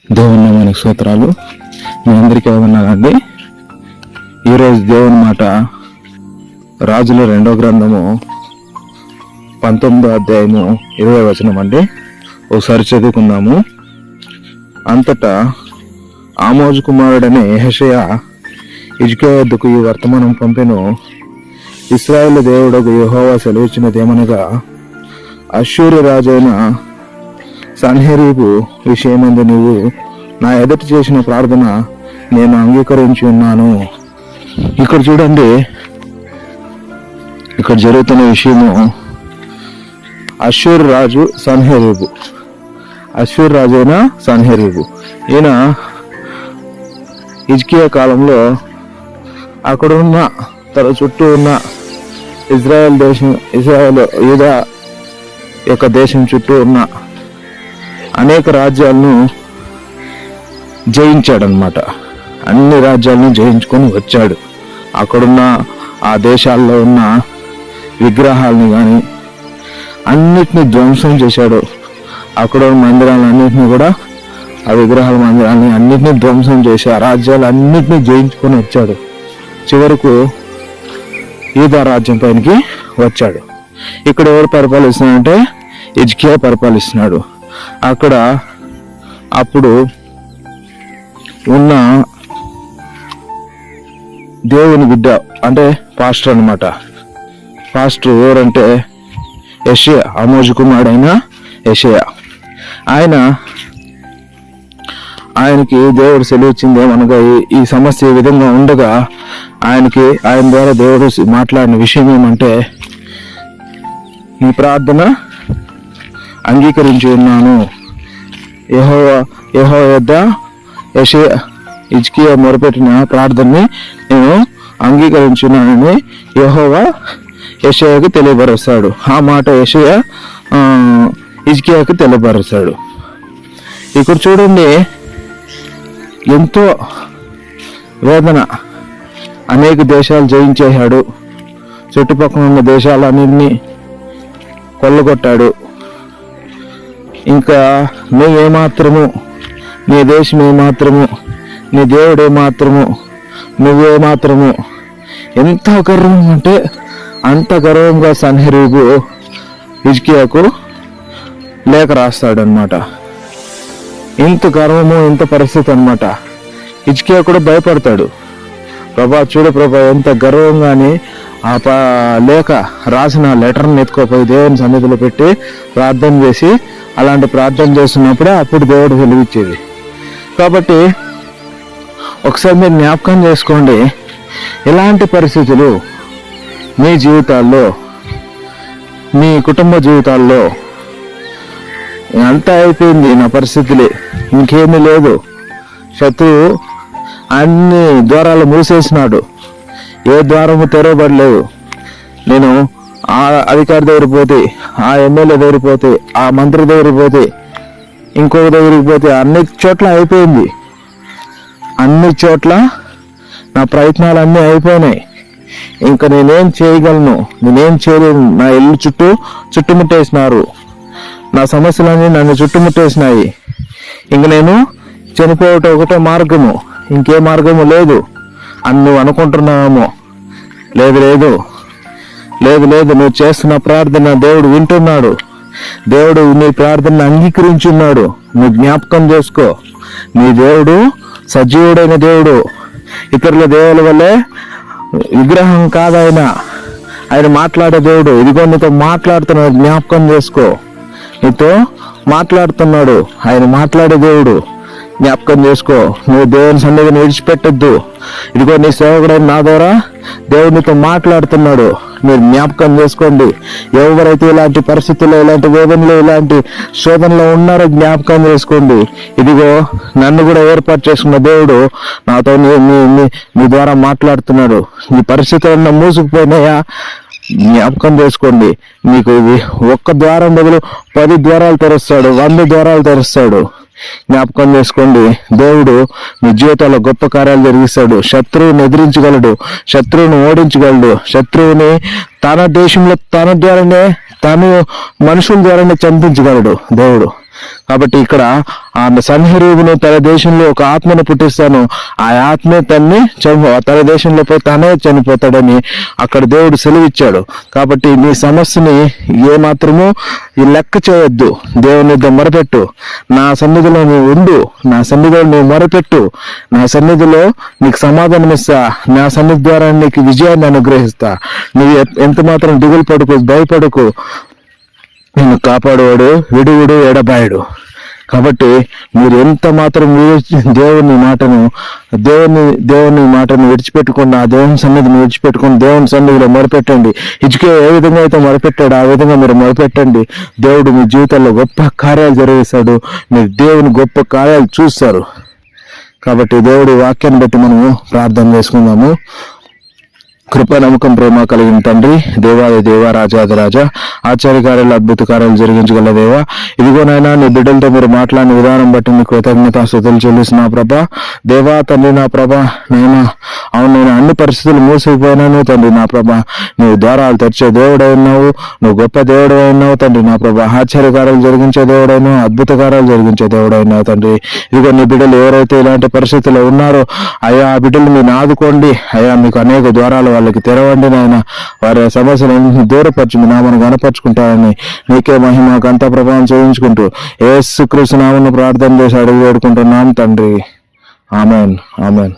దేవుని నామానికి స్తోత్రాలు. మీ అందరికీ ఏమన్నానండి. ఈరోజు దేవుని మాట రాజుల 2వ గ్రంథము 19వ అధ్యాయము 20వ వచనం అండి. ఒకసారి చదువుకుందాము. అంతటా ఆమోజు కుమారుడనే యెహోషువ హిజ్కియా వద్దకు ఈ వర్తమానం పంపెను. ఇశ్రాయేలు దేవుడకు యెహోవా సెలవిచ్చినదేమనగా, అష్షూరు రాజైన సన్హెరీబు విషయమందు నీవు నా ఎదుట చేసిన ప్రార్థన నేను అంగీకరించి ఉన్నాను. ఇక్కడ చూడండి, ఇక్కడ జరుగుతున్న విషయము అష్షూరు రాజు సన్హెరీబు. అష్షూరు రాజైన సన్హెరీబు ఈయన హిజ్కియా కాలంలో అక్కడ ఉన్న తన చుట్టూ ఉన్న ఇజ్రాయెల్ యూదా యొక్క దేశం చుట్టూ ఉన్న అనేక రాజ్యాలను జయించాడనమాట. అన్ని రాజ్యాలను జయించుకొని వచ్చాడు. అక్కడున్న ఆ దేశాల్లో ఉన్న విగ్రహాలని కానీ అన్నిటినీ ధ్వంసం చేశాడు. అక్కడ మందిరాలన్నింటినీ కూడా, ఆ విగ్రహాల మందిరాలని అన్నిటినీ ధ్వంసం చేసి ఆ రాజ్యాలు అన్నిటినీ జయించుకొని వచ్చాడు. చివరకు యూదా రాజ్యం పైనకి వచ్చాడు. ఇక్కడ ఎవరు పరిపాలిస్తున్నాడంటే హిజ్కియా పరిపాలిస్తున్నాడు. అక్కడ అప్పుడు ఉన్న దేవుని బిడ్డ అంటే పాస్టర్ అనమాట. పాస్టర్ ఎవరంటే యెషయా, ఆమోజు కుమారుడైన యెషయా. ఆయనకి దేవుడు సెలవిచ్చింది ఏమనగా, ఈ సమస్య ఈ విధంగా ఉండగా ఆయన ద్వారా దేవుడు మాట్లాడిన విషయం ఏమంటే, నీ ప్రార్థన అంగీకరించి ఉన్నాను. యెహోవా యొద్ద హిజ్కియా మొరపెట్టిన ప్రార్థనని నేను అంగీకరించున్నానని యెహోవా యెషయాకి తెలియపరుస్తాడు. ఆ మాట యెషయా హిజ్కియాకి తెలియపరుస్తాడు. ఇక్కడ చూడండి, ఎంతో వేదన. అనేక దేశాలు జయించేశాడు. చుట్టుపక్కల ఉన్న దేశాలన్నింటినీ కొల్లగొట్టాడు. ఇంకా నువ్వేమాత్రము, నీ దేశం ఏమాత్రము, నీ దేవుడు ఏమాత్రము, నువ్వేమాత్రము, ఎంత గర్వం అంటే అంత గర్వంగా సన్హెరీబు హిజ్కియాకు లేఖ రాస్తాడనమాట. ఇంత గర్వము, ఇంత పరిస్థితి అనమాట. హిజ్కియా కూడా భయపడతాడు. చూడు ప్రభా, ఎంత గర్వంగాని ఆ లేఖ రాసిన లెటర్ని ఎత్తుకోపోయి దేవుని సన్నిధిలో పెట్టి ప్రార్థన చేసి, అలాంటి ప్రార్థన చేస్తున్నప్పుడే అప్పుడు దేవుడు వెలిగించేది. కాబట్టి ఒకసారి మీరు జ్ఞాపకం చేసుకోండి, ఇలాంటి పరిస్థితులు మీ జీవితాల్లో, మీ కుటుంబ జీవితాల్లో అంతా అయిపోయింది, నా పరిస్థితులే, ఇంకేమీ లేదు, శత్రువు అన్ని ద్వారాలు మూసేసినాడు, ఏ ద్వారము తెరవబడలేదు, నేను ఆ అధికారి దగ్గరికి పోతే, ఆ ఎమ్మెల్యే దగ్గరికి పోతే, ఆ మంత్రి దగ్గరికి పోతే, ఇంకొక దగ్గరికి పోతే, అన్ని చోట్ల అయిపోయింది. అన్ని చోట్ల నా ప్రయత్నాలు అన్నీ అయిపోయినాయి. ఇంకా నేనేం చేయగలను, నేనేం చేయలేను. నా ఇల్లు చుట్టుముట్టేసినారు, నా సమస్యలన్నీ నన్ను చుట్టుముట్టేసినాయి. ఇంక నేను చనిపోవటం ఒకటే మార్గము, ఇంకే మార్గము లేదు అని నువ్వు అనుకుంటున్నావేమో. లేదు, నువ్వు చేస్తున్న ప్రార్థన దేవుడు వింటున్నాడు. దేవుడు నీ ప్రార్థన అంగీకరించున్నాడు. నువ్వు జ్ఞాపకం చేసుకో, నీ దేవుడు సజీవుడైన దేవుడు. ఇతరుల దేవుల వల్లే విగ్రహం కాదు ఆయన మాట్లాడే దేవుడు. ఇదిగో నీతో మాట్లాడుతున్నాడు, జ్ఞాపకం చేసుకో. నీతో మాట్లాడుతున్నాడు, ఆయన మాట్లాడే దేవుడు, జ్ఞాపకం చేసుకో. నువ్వు దేవుని సన్నిధిని విడిచిపెట్టద్దు. ఇదిగో నీ సేవకుడైన నా ద్వారా దేవుడు నీతో మాట్లాడుతున్నాడు, మీరు జ్ఞాపకం చేసుకోండి. ఎవరైతే ఇలాంటి పరిస్థితుల్లో, ఇలాంటి వేదనలో, ఇలాంటి శోధనలో ఉన్నారో జ్ఞాపకం చేసుకోండి. ఇదిగో నన్ను కూడా ఏర్పాటు చేసుకున్న దేవుడు నాతో మీ ద్వారా మాట్లాడుతున్నాడు. నీ పరిస్థితులన్నా మూసుకుపోయినాయా, జ్ఞాపకం చేసుకోండి. మీకు ఒక్క ద్వారం బదులు 10 ద్వారాలు తెరుస్తాడు, 100 ద్వారాలు తెరుస్తాడు. జ్ఞాపకం చేసుకోండి, దేవుడు మీ జీవితంలో గొప్ప కార్యాలు జరిగిస్తాడు. శత్రువుని ఎదిరించగలడు, శత్రువుని ఓడించగలడు, శత్రువుని తన దేశంలో తన ద్వారానే, తను మనుషుల ద్వారానే చంపించగలడు దేవుడు. కాబట్టి ఇక్కడ ఆ సన్హెరీబును తన దేశంలో ఒక ఆత్మను పుట్టిస్తాను, ఆ ఆత్మే తన దేశంలో పోయి తనే చనిపోతాడని అక్కడ దేవుడు సెలవిచ్చాడు. కాబట్టి నీ సమస్యని ఏమాత్రము ఈ లెక్క చేయొద్దు. దేవుని యొద్ద మొరపెట్టు, నా సన్నిధిలో నువ్వు ఉండు, నా సన్నిధిలో నువ్వు మొరపెట్టు, నా సన్నిధిలో నీకు సమాధానం ఇస్తా, నా సన్నిధి ద్వారా నీకు విజయాన్ని అనుగ్రహిస్తా. నువ్వు ఎంత మాత్రం దిగులు పడుకు, భయపడకు, నిన్ను కాపాడువాడు విడువుడు ఎడబాయుడు. కాబట్టి మీరు ఎంత మాత్రం దేవుని మాటను విడిచిపెట్టుకుని, ఆ దేవుని సన్నిధిని విడిచిపెట్టుకుని దేవుని సన్నిధిలో మొరపెట్టండి. హిజ్కియా ఏ విధంగా అయితే మొరపెట్టాడో ఆ విధంగా మీరు మొరపెట్టండి. దేవుడు మీ జీవితంలో గొప్ప కార్యాలు జరిగిస్తాడు. మీరు దేవుని గొప్ప కార్యాలు చూస్తారు. కాబట్టి దేవుడి వాక్యాన్ని బట్టి మనము ప్రార్థన చేసుకుందాము. కృప నమ్మకం ప్రేమ కలిగిన తండ్రి, దేవాది దేవ, రాజాది రాజా, ఆశ్చర్య కార్యాలు అద్భుత కార్యాలు జరిగించగల దేవా, ఇదిగోనైనా నీ బిడ్డలతో మీరు మాట్లాడిన విధానం బట్టి నీ కృతజ్ఞతాస్తుతులు చెల్లిస్తున్నా ప్రభా. దేవా తండ్రి నా ప్రభా, నేను అన్ని పరిస్థితులు మూసిపోయినాను తండ్రి నా ప్రభా. నువ్వు ద్వారాలు తెరిచే దేవుడై ఉన్నావు, నువ్వు గొప్ప దేవుడై ఉన్నావు తండ్రి నా ప్రభా. ఆశ్చర్య కార్యాలు జరిగించే దేవుడైనా, అద్భుత కార్యాలు జరిగించే దేవుడైనావు తండ్రి. ఇదిగో నీ బిడ్డలు ఎవరైతే ఇలాంటి పరిస్థితుల్లో ఉన్నారో అయ్యా, ఆ బిడ్డలు మీరు ఆదుకోండి అయ్యా. మీకు అనేక ద్వారాలు వాళ్ళకి తెరవండి నాయన. వారి సమస్యలను దూరపరిచి మీ నామను గణపరుచుకుంటారని నీకే మహిమ గంత ప్రభావం చేయించుకుంటూ యేసుక్రీస్తు నామమున ప్రార్థన చేసి అడిగి వేడుకుంటున్నాం తండ్రి. Amen, amen.